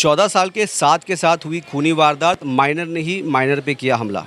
14 साल के साद के साथ हुई खूनी वारदात, माइनर ने ही माइनर पे किया हमला।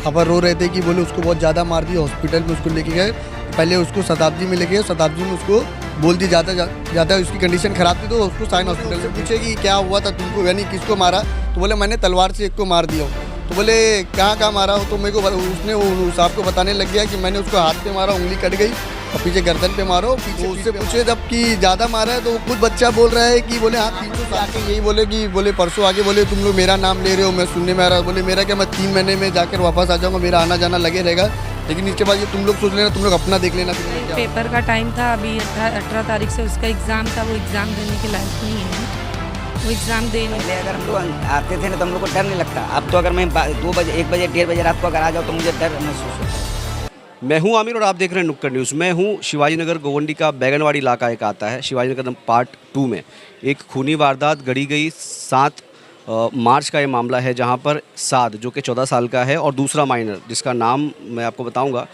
खबर रो रहे थे कि बोले उसको बहुत ज़्यादा मार दिया, हॉस्पिटल में उसको लेके गए। पहले उसको शताब्दी में लेके गए, शताब्दी में उसको बोल दी जाता उसकी कंडीशन ख़राब थी, तो उसको साइन हॉस्पिटल से पूछे कि क्या हुआ था तुमको, यानी किसको मारा। तो बोले मैंने तलवार से एक को मार दिया। तो बोले कहाँ मारा हो, तो मेरे को उसने वो साहब को बताने लग गया कि मैंने उसको हाथ पे मारा, उंगली कट गई और पीछे गर्दन पे मारो। पीछे उससे पूछे जब कि ज़्यादा मारा है, तो वो खुद बच्चा बोल रहा है कि बोले हाँ 300 साल के, यही बोले कि बोले परसों आगे बोले तुम लोग मेरा नाम ले रहे हो, मैं सुनने में आ रहा। बोले मेरा क्या, मैं 3 महीने में जाकर वापस आ जाऊँगा, मेरा आना जाना लगे रहेगा। लेकिन इसके बाद ये तुम लोग सोच लेना, तुम लोग अपना देख लेना। पेपर का टाइम था, अभी 18 तारीख से उसका एग्ज़ाम था, वो एग्ज़ाम देने के लायक नहीं है, वो एग्ज़ाम दे नहीं। पहले अगर हम लोग आते थे ना तो हम लोग को डर नहीं लगता। अब तो अगर मैं 2 बजे 1 बजे 1:30 बजे रात को अगर आ जाओ तो मुझे डर महसूस होता है। मैं हूं आमिर और आप देख रहे हैं नुक्कड़ न्यूज़। मैं हूं शिवाजी नगर गोवंडी का बैगनवाड़ी इलाका एक आता है, शिवाजी नगर पार्ट 2 में एक खूनी वारदात गढ़ी गई। 7 मार्च का ये मामला है, जहां पर साद जो कि 14 साल का है और दूसरा माइनर जिसका नाम मैं आपको बताऊंगा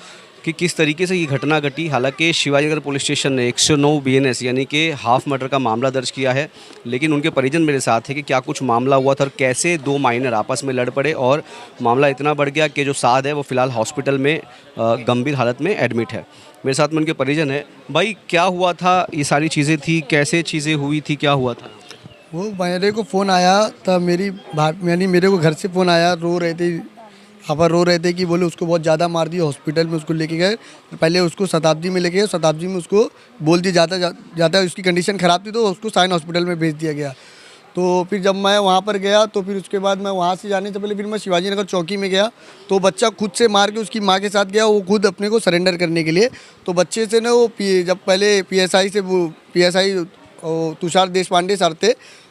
कि किस तरीके से ये घटना घटी। हालांकि शिवाजीनगर पुलिस स्टेशन ने 109 BNS यानी कि हाफ मर्डर का मामला दर्ज किया है, लेकिन उनके परिजन मेरे साथ है कि क्या कुछ मामला हुआ था और कैसे 2 माइनर आपस में लड़ पड़े और मामला इतना बढ़ गया कि जो साद है वो फ़िलहाल हॉस्पिटल में गंभीर हालत में एडमिट है। मेरे साथ में उनके परिजन है। भाई क्या हुआ था, ये सारी चीज़ें थी, कैसे चीज़ें हुई थी, क्या हुआ था? वो मेरे को फ़ोन आया था, यानी मेरे को घर से फ़ोन आया, खबर रो रहे थे कि बोले उसको बहुत ज़्यादा मार दिया, हॉस्पिटल में उसको लेके गए। पहले उसको शताब्दी में लेके गए, शताब्दी में उसको बोल दी जाता उसकी कंडीशन ख़राब थी, तो उसको साइन हॉस्पिटल में भेज दिया गया। तो फिर जब मैं वहाँ पर गया तो फिर उसके बाद मैं वहाँ से जाने से पहले फिर मैं शिवाजी नगर चौकी में गया। तो बच्चा खुद से मार के उसकी माँ के साथ गया, वो खुद अपने को सरेंडर करने के लिए। तो बच्चे से ना वो जब पहले PSI तुषार देशपांडे सर थे,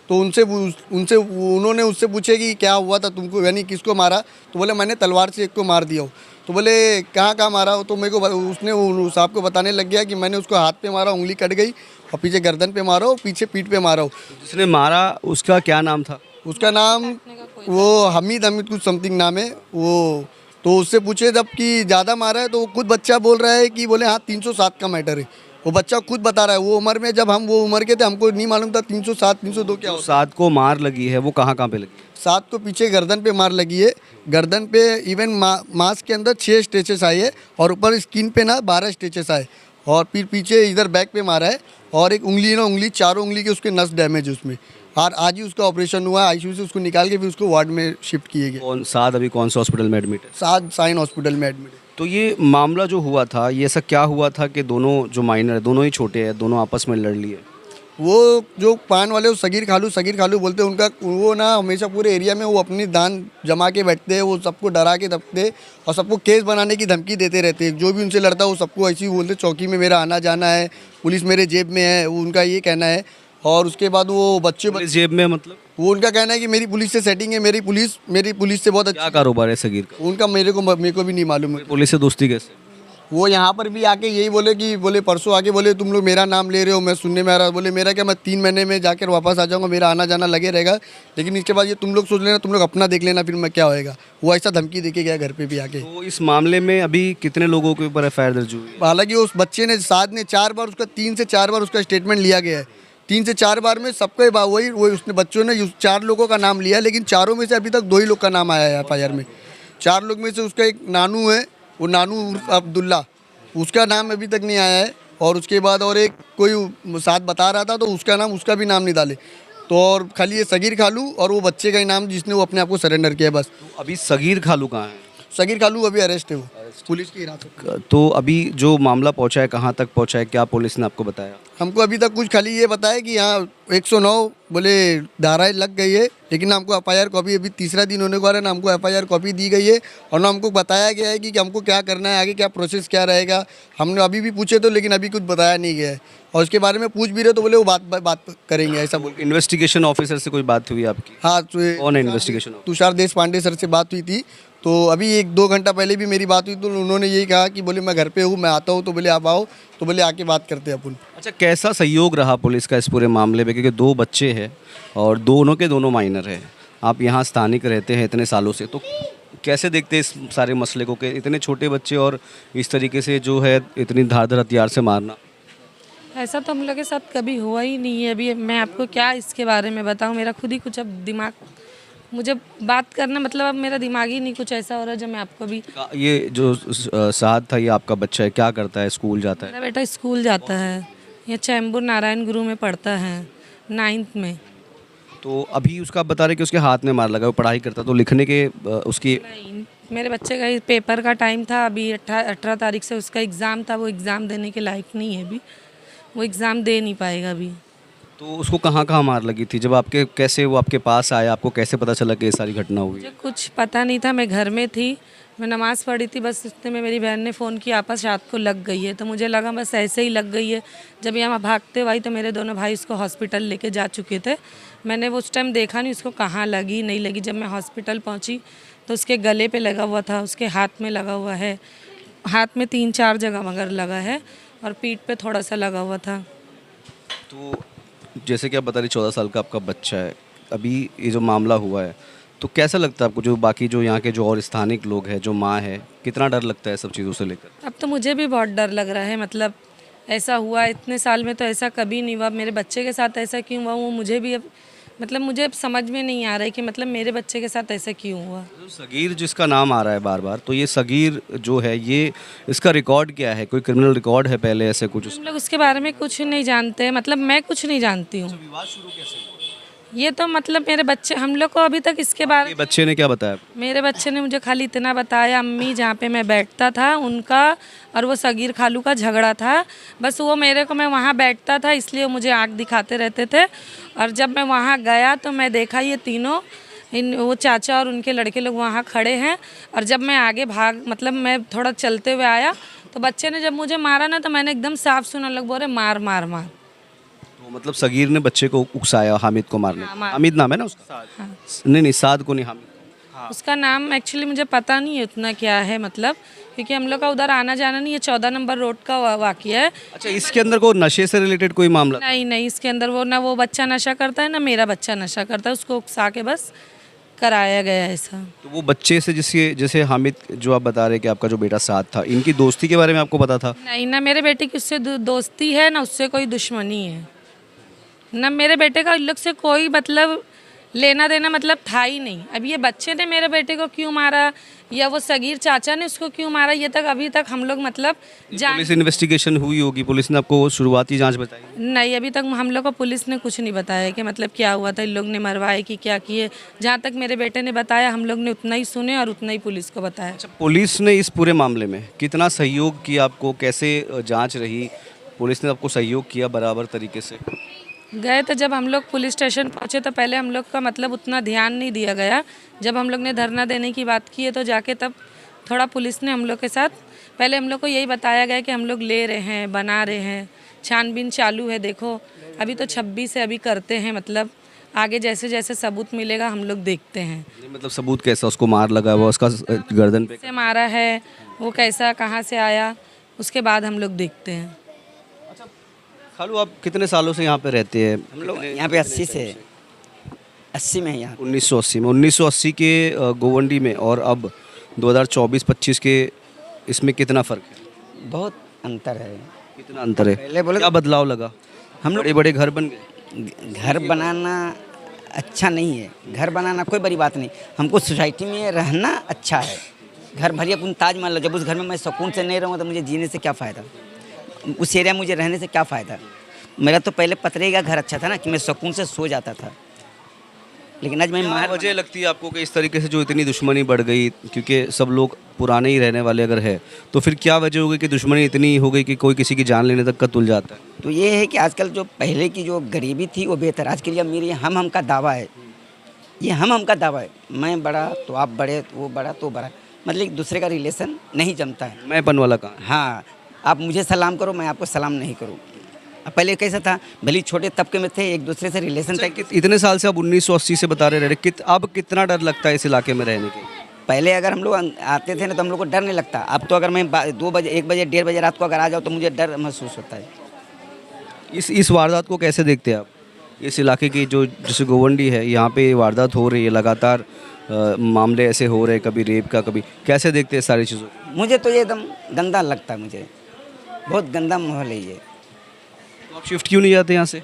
तो उन्होंने उससे पूछे कि क्या हुआ था तुमको, यानी किसको मारा। तो बोले मैंने तलवार से एक को मार दिया। तो बोले कहाँ मारा हो, तो मेरे को उसने वो साहब को बताने लग गया कि मैंने उसको हाथ पे मारा, उंगली कट गई और पीछे गर्दन पे मारा, पीछे पीठ पे मारा। जिसने मारा उसका क्या नाम था? उसका नाम वो हमीद कुछ समथिंग नाम है वो। तो उससे पूछे जब कि ज़्यादा मारा है, तो खुद बच्चा बोल रहा है कि बोले हाँ 307 का मैटर है। वो बच्चा खुद बता रहा है, वो उम्र में जब हम वो उम्र के थे हमको नहीं मालूम था 307 302 क्या होता है। साद को मार लगी है, वो कहाँ पे लगी? साद को पीछे गर्दन पे मार लगी है, गर्दन पे इवन मांस के अंदर 6 स्टेचेस आए हैं और ऊपर स्किन पे ना 12 स्टेचेस आए, और फिर पीछे इधर बैक पे मारा है। और एक उंगली चारों उंगली के उसके नस डैमेज है उसमें। और आज ही उसका ऑपरेशन हुआ, ICU से उसको निकाल के फिर उसको वार्ड में शिफ्ट किए गए। साद अभी कौन सा हॉस्पिटल में एडमिट है? साद साइन हॉस्पिटल में एडमिट है। तो ये मामला जो हुआ था, ये ऐसा क्या हुआ था कि दोनों जो माइनर है, दोनों ही छोटे हैं, दोनों आपस में लड़ लिए? वो जो पान वाले, वो सगीर खालू बोलते हैं, उनका वो ना हमेशा पूरे एरिया में वो अपनी दान जमा के बैठते हैं, वो सबको डरा के रखते और सबको केस बनाने की धमकी देते रहते हैं। जो भी उनसे लड़ता है वो सबको ऐसे ही बोलते, चौकी में मेरा आना जाना है, पुलिस मेरे जेब में है, वो उनका ये कहना है। और उसके बाद वो बच्चे जेब में, मतलब वो उनका कहना है कि मेरी पुलिस से सेटिंग है, मेरी पुलिस से बहुत अच्छा। क्या कारोबार है सगीर का? उनका मेरे को भी नहीं मालूम है। पुलिस से दोस्ती कैसे? वो यहाँ पर भी आके यही बोले कि बोले परसों आके बोले तुम लोग मेरा नाम ले रहे हो, मैं सुनने में आ रहा। बोले मेरा क्या, मैं 3 महीने में जाकर वापस आ जाऊँगा, मेरा आना जाना लगे रहेगा। लेकिन इसके बाद ये तुम लोग सोच लेना, तुम लोग अपना देख लेना, फिर मैं क्या होएगा। वो ऐसा धमकी देके गया घर पे भी आके। तो इस मामले में अभी कितने लोगों के ऊपर FIR दर्ज हुई? हालांकि उस बच्चे ने 3 से 4 बार उसका स्टेटमेंट लिया गया है। 3 से 4 बार में सबके वही उसने बच्चों ने 4 लोगों का नाम लिया, लेकिन चारों में से अभी तक 2 ही लोग का नाम आया है FIR में। 4 लोग में से उसका एक नानू है, वो नानू उर्फ अब्दुल्ला, उसका नाम अभी तक नहीं आया है। और उसके बाद और एक कोई साथ बता रहा था, तो उसका भी नाम नहीं डाले। तो और खाली ये सगीर खालू और वो बच्चे का ही नाम जिसने वो अपने आप को सरेंडर किया बस। तो अभी सगीर खालू कहाँ है? सगीर खालू अभी अरेस्ट है, वो पुलिस की हिरासत में। तो अभी जो मामला पहुंचा है, कहाँ तक पहुंचा है, क्या पुलिस ने आपको बताया? हमको अभी तक कुछ खाली ये बताया कि यहाँ 109 बोले धाराएं लग गई है, लेकिन हमको FIR कॉपी अभी 3रा दिन होने को आ रहा है ना, हमको FIR कॉपी दी गई है और ना हमको बताया गया है कि हमको क्या करना है, आगे क्या प्रोसेस क्या रहेगा। हमने अभी भी पूछे तो, लेकिन अभी कुछ बताया नहीं गया है। और उसके बारे में पूछ भी रहे तो बोले वो बात करेंगे, ऐसा बोल। इन्वेस्टिगेशन ऑफिसर से कोई बात हुई आपकी? हाँ, कौन है इन्वेस्टिगेशन? तुषार देशपांडे सर से बात हुई थी। तो अभी 1-2 घंटा पहले भी मेरी बात हुई, तो उन्होंने यही कहा कि बोले मैं घर पे हूँ, मैं आता हूँ। तो बोले आप आओ, तो बोले आके बात करते हैं अपन। अच्छा, कैसा सहयोग रहा पुलिस का इस पूरे मामले में, क्योंकि 2 बच्चे हैं और दोनों के दोनों माइनर हैं, आप यहाँ स्थानिक रहते हैं इतने सालों से, तो कैसे देखते हैं इस सारे मसले को कि इतने छोटे बच्चे और इस तरीके से जो है इतनी धारदार हथियार से मारना? ऐसा तो हम लोग के साथ कभी हुआ ही नहीं है। अभी मैं आपको क्या इसके बारे में बताऊं, मेरा खुद ही कुछ अब दिमाग, मुझे बात करना मतलब अब मेरा दिमाग ही नहीं कुछ ऐसा हो रहा है जो मैं आपको भी। ये जो साहद था, ये आपका बच्चा है, क्या करता है? स्कूल जाता है? मेरा बेटा स्कूल जाता है, ये चैम्बूर नारायण गुरु में पढ़ता है 9th में। तो अभी उसका आप बता रहे कि उसके हाथ में मार लगा, वो पढ़ाई करता, तो लिखने के उसकी नहीं, मेरे बच्चे का ये पेपर का टाइम था, अभी 18 तारीख से उसका एग्ज़ाम था, वो एग्ज़ाम देने के लायक नहीं है अभी, वो एग्ज़ाम दे नहीं पाएगा अभी। तो उसको कहाँ कहाँ मार लगी थी? जब आपके कैसे वो आपके पास आया, आपको कैसे पता चला कि ये सारी घटना हुई? मुझे कुछ पता नहीं था, मैं घर में थी, मैं नमाज़ पढ़ी थी, बस इतने में मेरी बहन ने फ़ोन किया आपस रात को लग गई है, तो मुझे लगा बस ऐसे ही लग गई है। जब यहाँ भागते हुए आई तो मेरे दोनों भाई उसको हॉस्पिटल लेके जा चुके थे। मैंने वो उस टाइम देखा नहीं उसको कहाँ लगी नहीं लगी। जब मैं हॉस्पिटल पहुँची तो उसके गले पे लगा हुआ था, उसके हाथ में लगा हुआ है, हाथ में 3-4 जगह मगर लगा है, और पीठ पे थोड़ा सा लगा हुआ था। तो जैसे कि आप बता रही 14 साल का आपका बच्चा है, अभी ये जो मामला हुआ है, तो कैसा लगता है आपको? जो बाकी जो यहाँ के जो और स्थानिक लोग हैं, जो माँ है, कितना डर लगता है सब चीज़ों से लेकर? अब तो मुझे भी बहुत डर लग रहा है, मतलब ऐसा हुआ इतने साल में तो ऐसा कभी नहीं हुआ, मेरे बच्चे के साथ ऐसा क्यों हुआ वो मुझे भी अब मतलब मुझे अब समझ में नहीं आ रहा है कि मतलब मेरे बच्चे के साथ ऐसा क्यों हुआ। जो सगीर जिसका नाम आ रहा है बार बार, तो ये सगीर जो है, ये इसका रिकॉर्ड क्या है? कोई क्रिमिनल रिकॉर्ड है पहले ऐसे कुछ? हम लोग उसके बारे में कुछ नहीं जानते हैं, मतलब मैं कुछ नहीं जानती हूँ। विवाद शुरू कैसे हुआ? ये तो मतलब मेरे बच्चे, हम लोग को अभी तक इसके बारे ये बच्चे ने क्या बताया? मेरे बच्चे ने मुझे खाली इतना बताया, अम्मी जहाँ पे मैं बैठता था उनका और वो सगीर खालू का झगड़ा था, बस वो मेरे को, मैं वहाँ बैठता था इसलिए वो मुझे आँख दिखाते रहते थे, और जब मैं वहाँ गया तो मैं देखा ये तीनों वो चाचा और उनके लड़के लोग वहाँ खड़े हैं, और जब मैं आगे भाग मतलब मैं थोड़ा चलते हुए आया तो बच्चे ने जब मुझे मारा ना तो मैंने एकदम साफ सुना, लोग बोल रहे मार मार मार। तो मतलब सगीर ने बच्चे को उकसाया हामिद को मारने? हाँ, हामिद नाम है ना उसका? हाँ। नहीं, साद को नहीं, हामिद। उसका नाम एक्चुअली मुझे पता नहीं है उतना क्या है, मतलब क्योंकि हम लोग का उधर आना जाना नहीं है, 14 नंबर रोड का वाक़या है। अच्छा, इसके अंदर को नशे से रिलेटेड कोई मामला? नहीं नहीं, इसके अंदर वो ना वो बच्चा नशा करता है ना मेरा बच्चा नशा करता है, उसको उकसा के बस कराया गया ऐसा। तो वो बच्चे से जैसे हामिद जो आप बता रहे हैं कि आपका जो बेटा साथ था, इनकी दोस्ती के बारे में आपको पता था? नहीं, ना मेरे बेटे की उससे दोस्ती है ना उससे कोई दुश्मनी है, ना मेरे बेटे का इन लोग से कोई मतलब लेना देना मतलब था ही नहीं। अब ये बच्चे ने मेरे बेटे को क्यों मारा या वो सगीर चाचा ने उसको क्यों मारा, ये तक अभी तक हम लोग मतलब पुलिस इन्वेस्टिगेशन हुई होगी, पुलिस ने आपको शुरुआती जांच बताई? नहीं, अभी तक हम लोग को पुलिस ने कुछ नहीं बताया कि मतलब क्या हुआ था, इन लोग ने मरवाए कि क्या किए। जहाँ तक मेरे बेटे ने बताया हम लोग ने उतना ही सुने और उतना ही पुलिस को बताया। अच्छा, पुलिस ने इस पूरे मामले में कितना सहयोग किया आपको? कैसे जांच रही? पुलिस ने आपको सहयोग किया बराबर तरीके से? गए तो जब हम लोग पुलिस स्टेशन पहुँचे तो पहले हम लोग का मतलब उतना ध्यान नहीं दिया गया। जब हम लोग ने धरना देने की बात की है तो जाके तब थोड़ा पुलिस ने हम लोग के साथ, पहले हम लोग को यही बताया गया कि हम लोग ले रहे हैं, बना रहे हैं, छानबीन चालू है, देखो अभी तो 26 है, अभी करते हैं, मतलब आगे जैसे जैसे सबूत मिलेगा हम लोग देखते हैं। नहीं, मतलब सबूत कैसा? उसको मार लगा हुआ, उसका गर्दन पे से मारा है, वो कैसा कहाँ से आया, उसके बाद हम लोग देखते हैं। खालू, आप कितने सालों से यहाँ पे रहते हैं? हम लोग यहाँ पे 80 में है यहाँ। 1980 में, 1980 के गोवंडी में और अब 2024-25 के इसमें कितना फ़र्क है? बहुत अंतर है। कितना अंतर है? पहले बोले क्या बदलाव लगा? हम लोग बड़े बड़े घर बन गए? घर बनाना अच्छा नहीं है, घर बनाना कोई बड़ी बात नहीं, हमको सोसाइटी में रहना अच्छा है। घर भरिए अपन ताजमहल, जब उस घर में मैं सुकून से नहीं रहूँगा तो मुझे जीने से क्या फ़ायदा, उस एरिया में मुझे रहने से क्या फ़ायदा। मेरा तो पहले पतरे का घर अच्छा था ना कि मैं सुकून से सो जाता था, लेकिन आज मैं क्या मार वजह लगती है आपको कि इस तरीके से जो इतनी दुश्मनी बढ़ गई? क्योंकि सब लोग पुराने ही रहने वाले अगर है तो फिर क्या वजह हो गई कि दुश्मनी इतनी हो गई कि कोई किसी की जान लेने तक का तुल जाता है? तो ये है कि आजकल जो पहले की जो गरीबी थी वो बेहतर। आज के लिए मेरी हम का दावा है, ये हम का दावा है, मैं बड़ा तो आप बड़े, वो बड़ा तो बड़ा, मतलब एक दूसरे का रिलेशन नहीं जमता है। मैंपन वाला काम। हाँ, आप मुझे सलाम करो, मैं आपको सलाम नहीं करूँ। पहले कैसा था, भले छोटे तबके में थे, एक दूसरे से रिलेशन था। इतने साल से अब 1980 से बता रहे अब कितना डर लगता है इस इलाके में रहने के? पहले अगर हम लोग आते थे ना तो हम लोग को डर नहीं लगता। अब तो अगर मैं 2 बजे, 1 बजे, 1:30 बजे रात को अगर आ जाऊँ तो मुझे डर महसूस होता है। इस वारदात को कैसे देखते हैं आप? इस इलाके की जो जैसे गोवंडी है, यहाँ पे वारदात हो रही है लगातार, मामले ऐसे हो रहे हैं, कभी रेप का, कभी कैसे देखते हैं सारी चीज़ों को? मुझे तो ये एकदम गंदा लगता है, मुझे बहुत गंदा माहौल है ये। तो आप शिफ्ट क्यों नहीं जाते यहाँ से?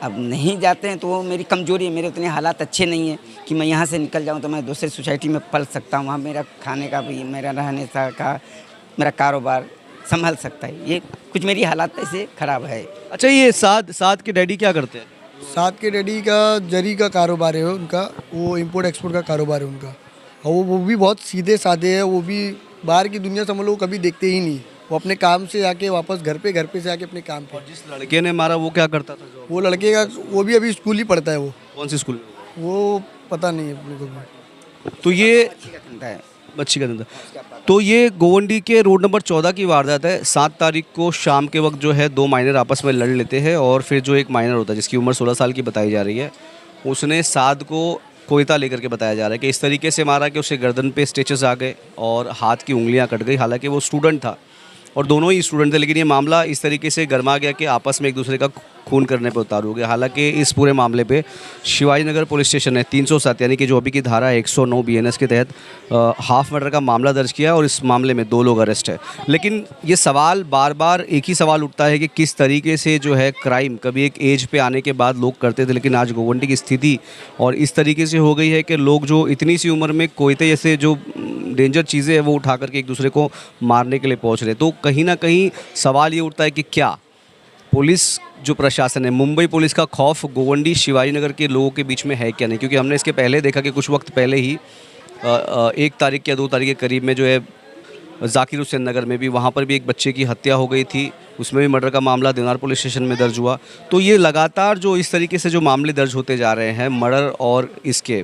अब नहीं जाते हैं तो वो मेरी कमजोरी है, मेरे उतने हालात अच्छे नहीं है कि मैं यहाँ से निकल जाऊँ तो मैं दूसरी सोसाइटी में पल सकता हूँ, वहाँ मेरा खाने का भी, मेरा रहने का, मेरा कारोबार संभल सकता है। ये कुछ मेरी हालात ऐसे ख़राब है। अच्छा, ये साथ के डैडी क्या करते हैं? साथ के डैडी का जरी का कारोबार है उनका, वो इंपोर्ट एक्सपोर्ट का कारोबार है उनका। और वो भी बहुत सीधे साधे हैं, वो भी बाहर की दुनिया समझ लो कभी देखते ही नहीं। वो अपने काम से आके वापस घर पे से आके अपने काम पे। जिस लड़के ने मारा वो क्या करता था जॉब? वो लड़के का वो भी अभी स्कूल ही पढ़ता है। वो कौन सी स्कूल में? वो पता नहीं है अपने को भी। तो ये धंधा है। मच्छी का धंधा। तो ये गोवंडी के रोड नंबर 14 की वारदात है। 7 तारीख को शाम के वक्त जो है 2 माइनर आपस में लड़ लेते हैं और फिर जो एक माइनर होता है जिसकी उम्र 16 साल की बताई जा रही है, उसने साद को कोयता लेकर के बताया जा रहा है कि इस तरीके से मारा कि उसे गर्दन पे स्टिचेस आ गए और हाथ की उंगलियां कट गई। हालांकि वो स्टूडेंट था और दोनों ही स्टूडेंट थे, लेकिन ये मामला इस तरीके से गर्मा गया कि आपस में एक दूसरे का खून करने पर उतारू हो गया। हालांकि इस पूरे मामले पे शिवाजी नगर पुलिस स्टेशन ने 307 यानी कि जो अभी की धारा है 109 BNS के तहत हाफ मर्डर का मामला दर्ज किया और इस मामले में 2 लोग अरेस्ट है। लेकिन ये सवाल बार बार एक ही सवाल उठता है कि किस तरीके से जो है क्राइम कभी एक एज पे आने के बाद लोग करते थे, लेकिन आज गोवंडी की स्थिति और इस तरीके से हो गई है कि लोग जो इतनी सी उम्र में कोयते जैसे जो डेंजर चीज़ें हैं वो उठा करके एक दूसरे को मारने के लिए पहुंच रहे। तो कहीं ना कहीं सवाल ये उठता है कि क्या पुलिस जो प्रशासन है, मुंबई पुलिस का खौफ गोवंडी शिवाजी नगर के लोगों के बीच में है क्या नहीं? क्योंकि हमने इसके पहले देखा कि कुछ वक्त पहले ही 1 तारीख या 2 तारीख के करीब में जो है जाकिर हुसैन नगर में भी, वहाँ पर भी एक बच्चे की हत्या हो गई थी, उसमें भी मर्डर का मामला देवनार पुलिस स्टेशन में दर्ज हुआ। तो ये लगातार जो इस तरीके से जो मामले दर्ज होते जा रहे हैं, मर्डर और इसके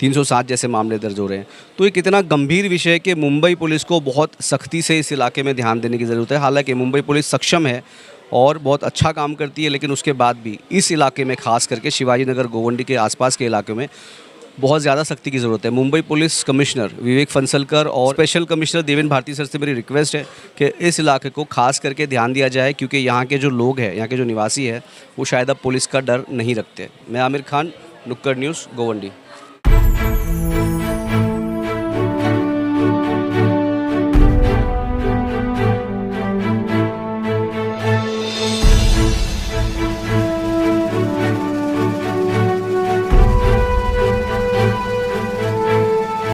307 जैसे मामले दर्ज हो रहे हैं, तो ये कितना गंभीर विषय है कि मुंबई पुलिस को बहुत सख्ती से इस इलाके में ध्यान देने की ज़रूरत है। हालांकि मुंबई पुलिस सक्षम है और बहुत अच्छा काम करती है, लेकिन उसके बाद भी इस इलाके में खास करके शिवाजी नगर गोवंडी के आसपास के इलाकों में बहुत ज़्यादा सख्ती की ज़रूरत है। मुंबई पुलिस कमिश्नर विवेक फंसलकर और special commissioner Deven Bharti sir से मेरी रिक्वेस्ट है कि इस इलाके को खास करके ध्यान दिया जाए, क्योंकि यहाँ के जो लोग हैं, यहाँ के जो निवासी हैं, वो शायद अब पुलिस का डर नहीं रखते। मैं आमिर खान, नुक्कड़ न्यूज़, गोवंडी।